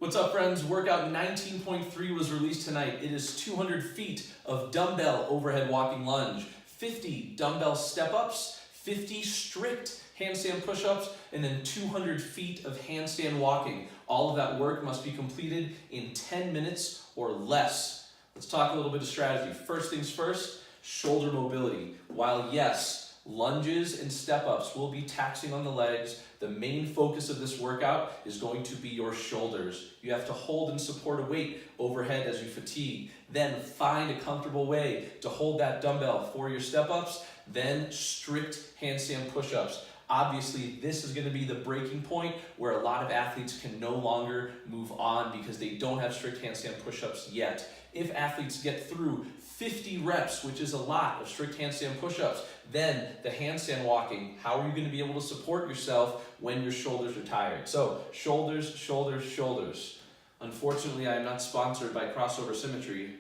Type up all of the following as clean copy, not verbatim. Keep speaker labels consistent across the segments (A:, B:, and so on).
A: What's up, friends? Workout 19.3 was released tonight. It is 200 feet of dumbbell overhead walking lunge, 50 dumbbell step-ups, 50 strict handstand push-ups, and then 200 feet of handstand walking. All of that work must be completed in 10 minutes or less. Let's talk a little bit of strategy. First things first, shoulder mobility. While yes, lunges and step-ups will be taxing on the legs, the main focus of this workout is going to be your shoulders. You have to hold and support a weight overhead as you fatigue. Then find a comfortable way to hold that dumbbell for your step-ups, then strict handstand push-ups. Obviously, this is going to be the breaking point where a lot of athletes can no longer move on because they don't have strict handstand push-ups yet. If athletes get through 50 reps, which is a lot of strict handstand push-ups, then the handstand walking, how are you going to be able to support yourself when your shoulders are tired? So shoulders, shoulders, shoulders. Unfortunately, I am not sponsored by Crossover Symmetry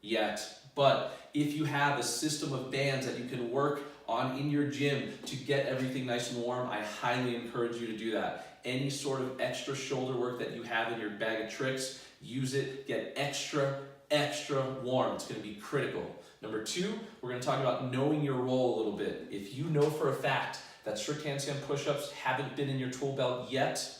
A: yet, but if you have a system of bands that you can work on in your gym to get everything nice and warm, I highly encourage you to do that. Any sort of extra shoulder work that you have in your bag of tricks, use it, get extra warm. It's going to be critical. Number two, we're going to talk about knowing your role a little bit. If you know for a fact that strict handstand push-ups haven't been in your tool belt yet,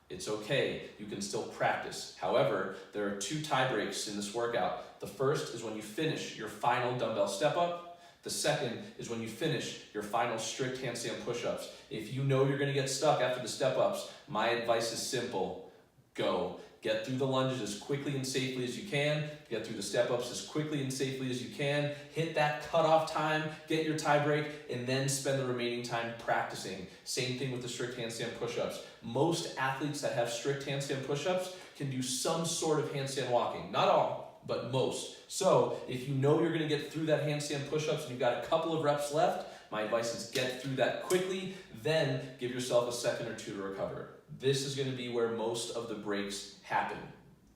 A: it's okay. You can still practice. However, there are two tie breaks in this workout. The first is when you finish your final dumbbell step-up. The second is when you finish your final strict handstand push-ups. If you know you're going to get stuck after the step-ups, my advice is simple. Go. Get through the lunges as quickly and safely as you can. Get through the step-ups as quickly and safely as you can. Hit that cutoff time, get your tie break, and then spend the remaining time practicing. Same thing with the strict handstand push-ups. Most athletes that have strict handstand push-ups can do some sort of handstand walking. Not all, but most. So if you know you're going to get through that handstand push-ups and you've got a couple of reps left, my advice is get through that quickly, then give yourself a second or two to recover. This is going to be where most of the breaks happen.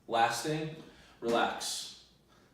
A: Last thing, relax.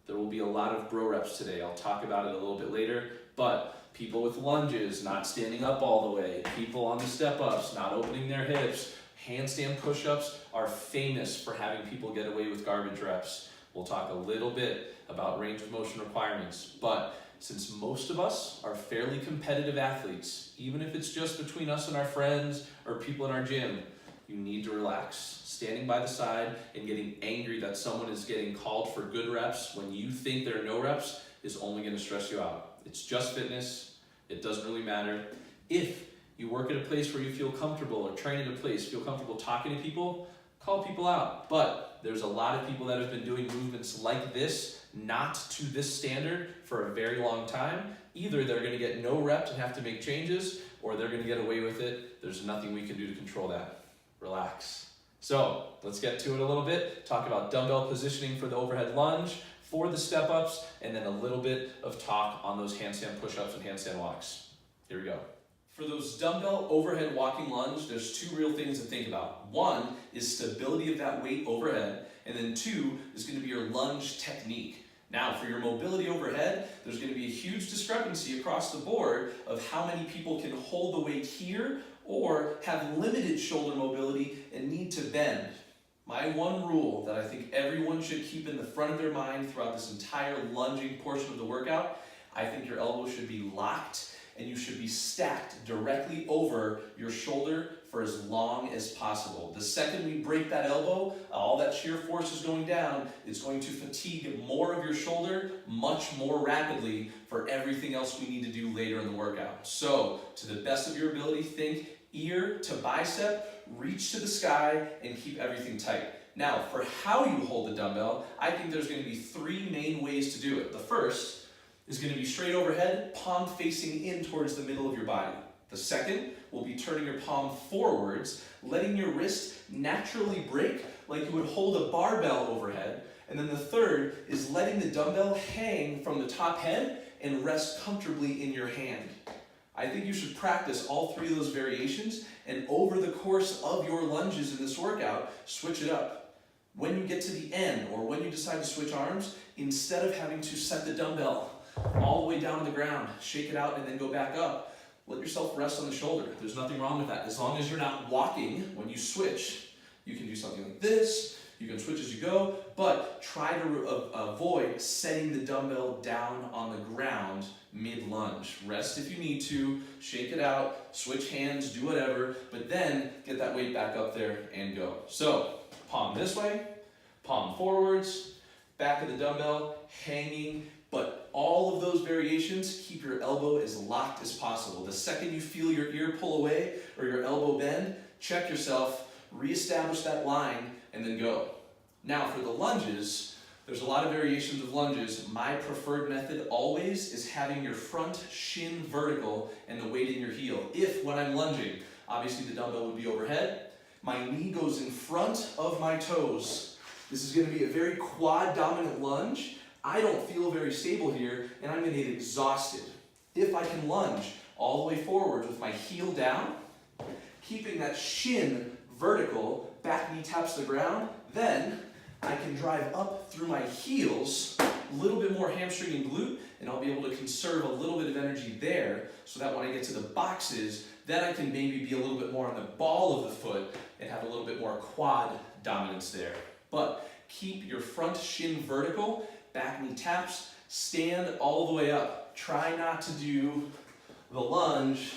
A: There will be a lot of bro reps today. I'll talk about it a little bit later, but people with lunges not standing up all the way, people on the step-ups not opening their hips, handstand push-ups are famous for having people get away with garbage reps. We'll talk a little bit about range of motion requirements, but since most of us are fairly competitive athletes, even if it's just between us and our friends or people in our gym, you need to relax. Standing by the side and getting angry that someone is getting called for good reps when you think there are no reps is only going to stress you out. It's just fitness. It doesn't really matter. If you work at a place where you feel comfortable or train at a place, feel comfortable talking to people, call people out. But there's a lot of people that have been doing movements like this, not to this standard, for a very long time. Either they're going to get no reps and have to make changes, or they're going to get away with it. There's nothing we can do to control that. Relax. So let's get to it a little bit. Talk about dumbbell positioning for the overhead lunge, for the step-ups, and then a little bit of talk on those handstand push-ups and handstand walks. Here we go. For those dumbbell overhead walking lunge, there's two real things to think about. One is stability of that weight overhead, and then two is going to be your lunge technique. Now, for your mobility overhead, there's going to be a huge discrepancy across the board of how many people can hold the weight here or have limited shoulder mobility and need to bend. My one rule that I think everyone should keep in the front of their mind throughout this entire lunging portion of the workout, I think your elbow should be locked and you should be stacked directly over your shoulder for as long as possible. The second we break that elbow, all that shear force is going down. It's going to fatigue more of your shoulder much more rapidly for everything else we need to do later in the workout. So, to the best of your ability, think ear to bicep, reach to the sky, and keep everything tight. Now, for how you hold the dumbbell, I think there's going to be three main ways to do it. The first is going to be straight overhead, palm facing in towards the middle of your body. The second will be turning your palm forwards, letting your wrist naturally break like you would hold a barbell overhead. And then the third is letting the dumbbell hang from the top head and rest comfortably in your hand. I think you should practice all three of those variations, and over the course of your lunges in this workout, switch it up. When you get to the end, or when you decide to switch arms, instead of having to set the dumbbell all the way down to the ground, shake it out, and then go back up, let yourself rest on the shoulder. There's nothing wrong with that. As long as you're not walking when you switch, you can do something like this, You can switch as you go, but try to avoid setting the dumbbell down on the ground mid-lunge. Rest if you need to, shake it out, switch hands, do whatever, but then get that weight back up there and go. So, palm this way, palm forwards, back of the dumbbell, hanging, but all of those variations, keep your elbow as locked as possible. The second you feel your ear pull away or your elbow bend, check yourself, reestablish that line, and then go. Now for the lunges, there's a lot of variations of lunges. My preferred method always is having your front shin vertical and the weight in your heel. If when I'm lunging, obviously the dumbbell would be overhead, my knee goes in front of my toes. This is going to be a very quad dominant lunge. I don't feel very stable here and I'm going to get exhausted. If I can lunge all the way forward with my heel down, keeping that shin vertical, back knee taps the ground, then I can drive up through my heels, a little bit more hamstring and glute, and I'll be able to conserve a little bit of energy there so that when I get to the boxes, then I can maybe be a little bit more on the ball of the foot and have a little bit more quad dominance there. But keep your front shin vertical, back knee taps, stand all the way up. Try not to do the lunge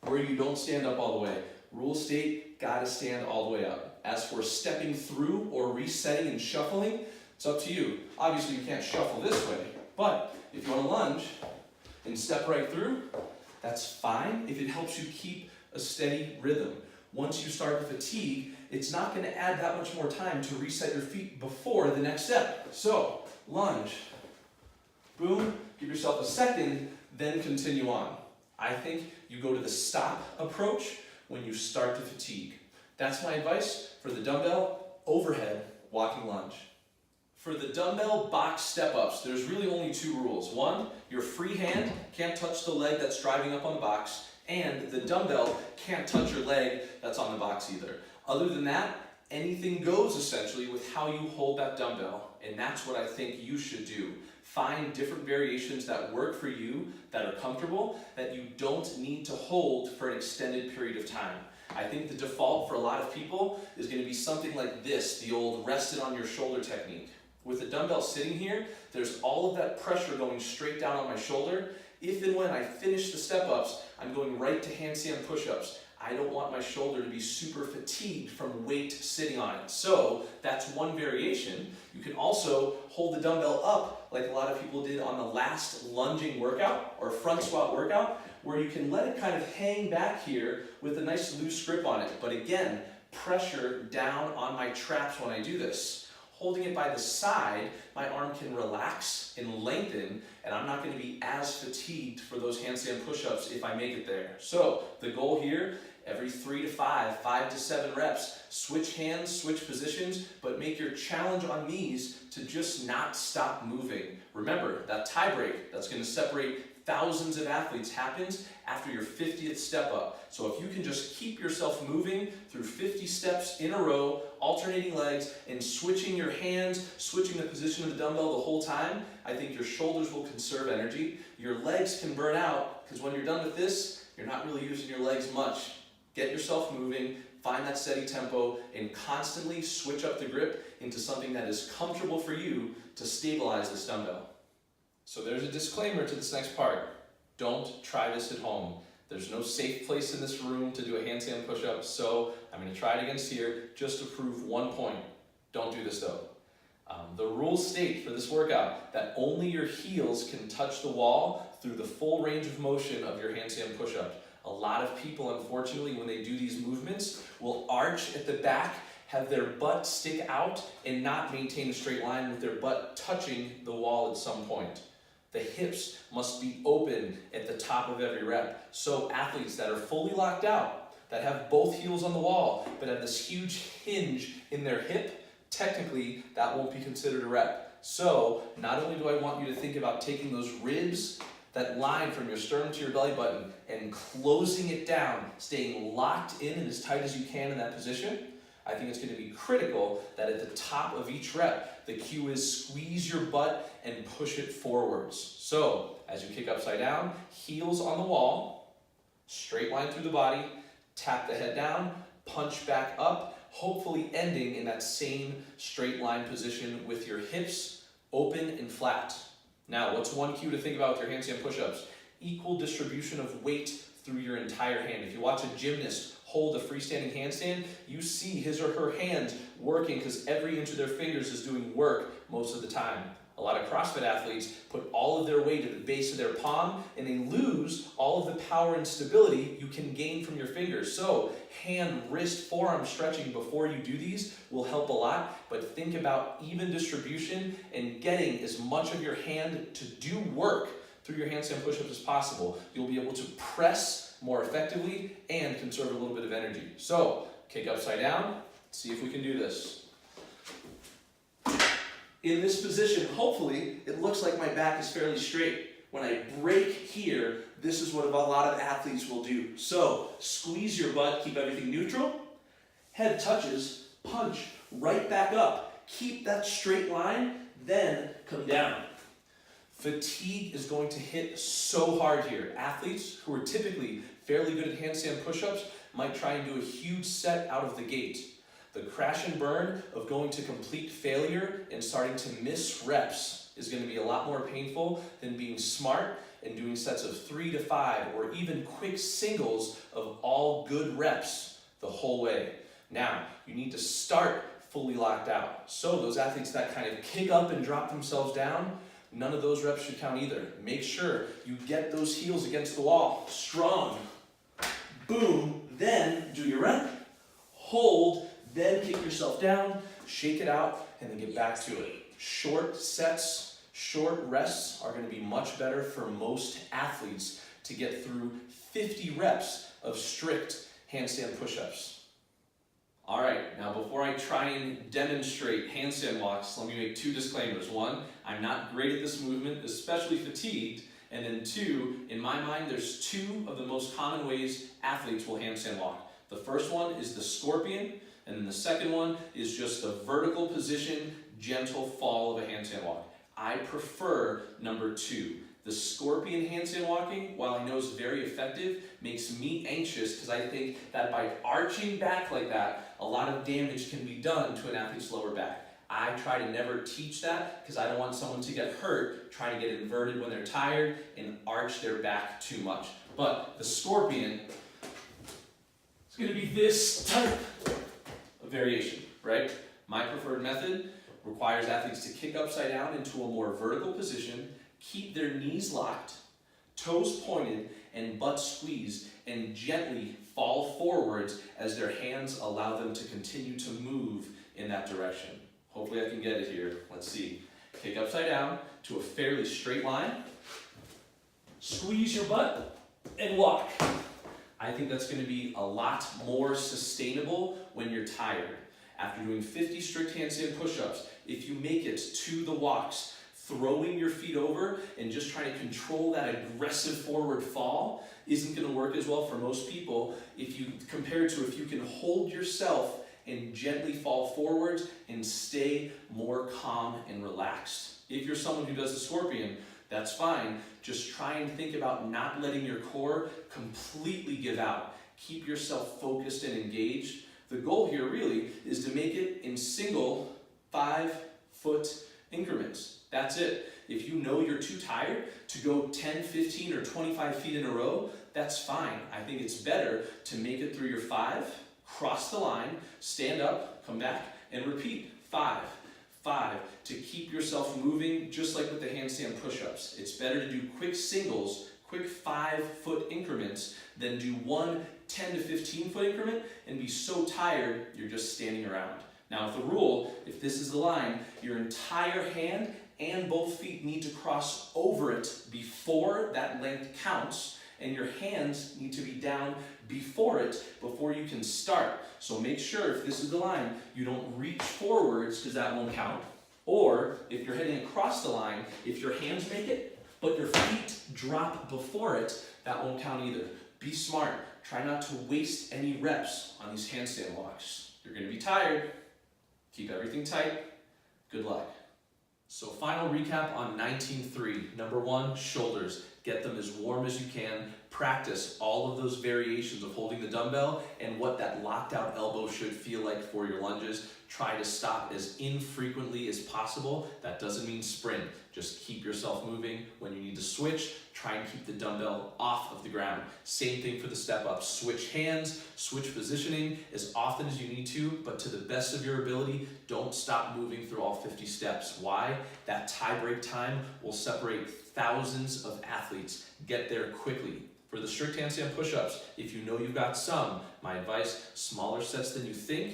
A: where you don't stand up all the way. Rule state, gotta stand all the way up. As for stepping through or resetting and shuffling, it's up to you. Obviously you can't shuffle this way, but if you want to lunge and step right through, that's fine if it helps you keep a steady rhythm. Once you start to fatigue, it's not going to add that much more time to reset your feet before the next step. So, lunge, boom, give yourself a second, then continue on. I think you go to the stop approach when you start to fatigue. That's my advice for the dumbbell overhead walking lunge. For the dumbbell box step-ups, there's really only two rules. One, your free hand can't touch the leg that's driving up on the box, and the dumbbell can't touch your leg that's on the box either. Other than that, anything goes essentially with how you hold that dumbbell, and that's what I think you should do. Find different variations that work for you, that are comfortable, that you don't need to hold for an extended period of time. I think the default for a lot of people is going to be something like this, the old rested on your shoulder technique. With the dumbbell sitting here, there's all of that pressure going straight down on my shoulder. If and when I finish the step-ups, I'm going right to handstand push-ups. I don't want my shoulder to be super fatigued from weight sitting on it. So that's one variation. You can also hold the dumbbell up like a lot of people did on the last lunging workout or front squat workout, where you can let it kind of hang back here with a nice loose grip on it. But again, pressure down on my traps when I do this. Holding it by the side, my arm can relax and lengthen, and I'm not going to be as fatigued for those handstand push-ups if I make it there. So the goal here, every 3 to 5, 5 to 7 reps, switch hands, switch positions, but make your challenge on these to just not stop moving. Remember, that tie break that's going to separate thousands of athletes happens after your 50th step up. So if you can just keep yourself moving through 50 steps in a row, alternating legs, and switching your hands, switching the position of the dumbbell the whole time, I think your shoulders will conserve energy. Your legs can burn out, because when you're done with this, you're not really using your legs much. Get yourself moving, find that steady tempo, and constantly switch up the grip into something that is comfortable for you to stabilize this dumbbell. So there's a disclaimer to this next part. Don't try this at home. There's no safe place in this room to do a handstand push-up, so I'm going to try it against here just to prove one point. Don't do this though. The rules state for this workout that only your heels can touch the wall through the full range of motion of your handstand push-up. A lot of people, unfortunately, when they do these movements, will arch at the back, have their butt stick out, and not maintain a straight line with their butt touching the wall at some point. The hips must be open at the top of every rep. So athletes that are fully locked out, that have both heels on the wall, but have this huge hinge in their hip, technically that won't be considered a rep. So not only do I want you to think about taking those ribs, that line from your sternum to your belly button, and closing it down, staying locked in and as tight as you can in that position, I think it's going to be critical that at the top of each rep, the cue is squeeze your butt and push it forwards. So, as you kick upside down, heels on the wall, straight line through the body, tap the head down, punch back up, hopefully ending in that same straight line position with your hips open and flat. Now, what's one cue to think about with your handstand push-ups? Equal distribution of weight through your entire hand. If you watch a gymnast hold a freestanding handstand, you see his or her hands working because every inch of their fingers is doing work most of the time. A lot of CrossFit athletes put all of their weight at the base of their palm and they lose all of the power and stability you can gain from your fingers. So hand, wrist, forearm stretching before you do these will help a lot, but think about even distribution and getting as much of your hand to do work through your handstand push-ups as possible. You'll be able to press more effectively and conserve a little bit of energy. So kick upside down, see if we can do this. In this position, hopefully, it looks like my back is fairly straight. When I break here, this is what a lot of athletes will do. So, squeeze your butt, keep everything neutral. Head touches, punch right back up. Keep that straight line, then come down. Fatigue is going to hit so hard here. Athletes who are typically fairly good at handstand push-ups might try and do a huge set out of the gate. The crash and burn of going to complete failure and starting to miss reps is going to be a lot more painful than being smart and doing sets of 3 to 5 or even quick singles of all good reps the whole way. Now, you need to start fully locked out. So those athletes that kind of kick up and drop themselves down, none of those reps should count either. Make sure you get those heels against the wall, strong. Boom, then do your rep, hold, then kick yourself down, shake it out, and then get back to it. Short sets, short rests are going to be much better for most athletes to get through 50 reps of strict handstand push-ups. All right, now before I try and demonstrate handstand walks, let me make 2 disclaimers. 1, I'm not great at this movement, especially fatigued. And then 2, in my mind, there's 2 of the most common ways athletes will handstand walk. The first one is the scorpion, and then the second one is just the vertical position, gentle fall of a handstand walk. I prefer number 2. The scorpion handstand walking, while I know is very effective, makes me anxious because I think that by arching back like that, a lot of damage can be done to an athlete's lower back. I try to never teach that because I don't want someone to get hurt trying to get inverted when they're tired and arch their back too much. But the scorpion is going to be this type of variation, right? My preferred method requires athletes to kick upside down into a more vertical position, keep their knees locked, toes pointed, and butt squeezed, and gently fall forwards as their hands allow them to continue to move in that direction. Hopefully I can get it here. Let's see. Kick upside down to a fairly straight line. Squeeze your butt and walk. I think that's going to be a lot more sustainable when you're tired. After doing 50 strict handstand push-ups, if you make it to the walks, throwing your feet over and just trying to control that aggressive forward fall isn't going to work as well for most people if you compare it to if you can hold yourself and gently fall forwards and stay more calm and relaxed. If you're someone who does the scorpion, that's fine. Just try and think about not letting your core completely give out. Keep yourself focused and engaged. The goal here really is to make it in single 5-foot increments. That's it. If you know you're too tired to go 10, 15, or 25 feet in a row, that's fine. I think it's better to make it through your 5, cross the line, stand up, come back, and repeat. 5, 5, to keep yourself moving just like with the handstand push-ups. It's better to do quick singles, quick 5-foot increments than do one 10 to 15-foot increment and be so tired you're just standing around. Now with the rule, if this is the line, your entire hand and both feet need to cross over it before that length counts, and your hands need to be down before it before you can start. So make sure if this is the line, you don't reach forwards because that won't count. Or if you're heading across the line, if your hands make it, but your feet drop before it, that won't count either. Be smart. Try not to waste any reps on these handstand walks. You're going to be tired. Keep everything tight. Good luck. So final recap on 19.3. Number 1, shoulders. Get them as warm as you can. Practice all of those variations of holding the dumbbell and what that locked out elbow should feel like for your lunges. Try to stop as infrequently as possible. That doesn't mean sprint. Just keep yourself moving. When you need to switch, try and keep the dumbbell off of the ground. Same thing for the step up. Switch hands, switch positioning as often as you need to, but to the best of your ability, don't stop moving through all 50 steps. Why? That tie break time will separate thousands of athletes. Get there quickly. For the strict handstand push-ups, if you know you've got some, my advice, smaller sets than you think.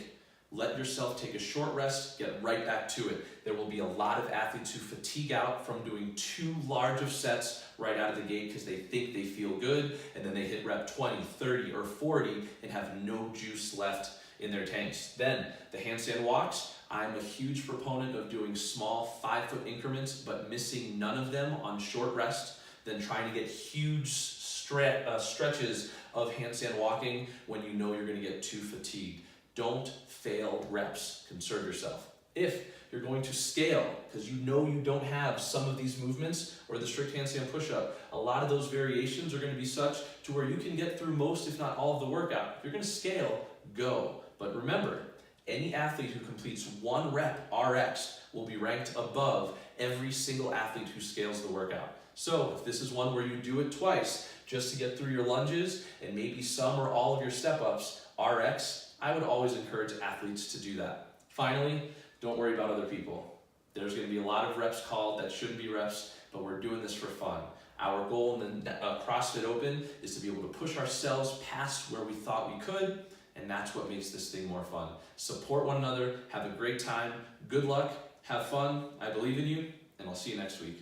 A: Let yourself take a short rest, get right back to it. There will be a lot of athletes who fatigue out from doing too large of sets right out of the gate because they think they feel good, and then they hit rep 20, 30, or 40 and have no juice left in their tanks. Then the handstand walks. I'm a huge proponent of doing small 5-foot increments, but missing none of them on short rest, then trying to get huge stretches of handstand walking when you know you're going to get too fatigued. Don't fail reps. Conserve yourself. If you're going to scale, because you know you don't have some of these movements or the strict handstand push-up, a lot of those variations are going to be such to where you can get through most, if not all, of the workout. If you're going to scale, go. But remember, any athlete who completes 1 rep RX will be ranked above every single athlete who scales the workout. So if this is one where you do it twice just to get through your lunges and maybe some or all of your step-ups, RX, I would always encourage athletes to do that. Finally, don't worry about other people. There's going to be a lot of reps called that shouldn't be reps, but we're doing this for fun. Our goal in the CrossFit Open is to be able to push ourselves past where we thought we could, and that's what makes this thing more fun. Support one another, have a great time, good luck, have fun, I believe in you, and I'll see you next week.